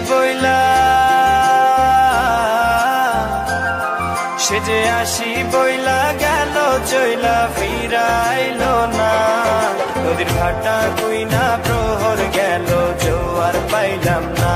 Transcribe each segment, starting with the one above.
বইলা, সে যে আসি বইলা গেল চইলা ফিরাইলো না। নদীর ভাটা কুইনা প্রহর গেল জোয়ার পাইলাম না।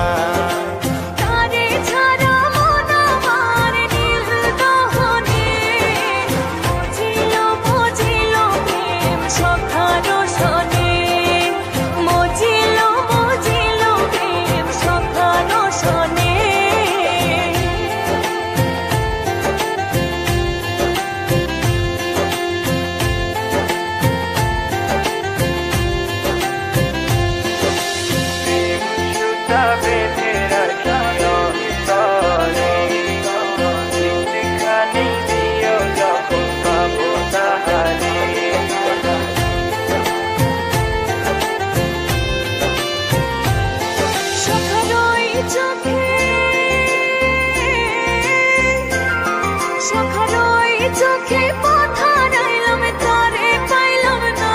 চোখে কথা রাইলাম তারে পাইলাম না।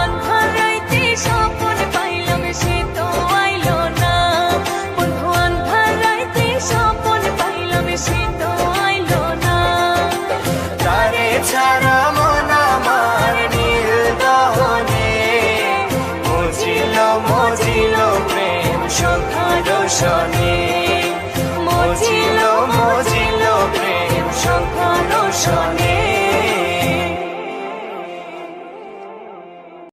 আন্ধার রাইতে স্বপন পাইলাম সে তো আইলো না। বন্ধু আন্ধার রাইতে স্বপন পাইলাম সে তো আইলো না। তারে ছাড়া মন আমার নীল দহনে মজিল মজিল প্রেম সখার শনে। মজিল মজিল প্রেম সখার শনে।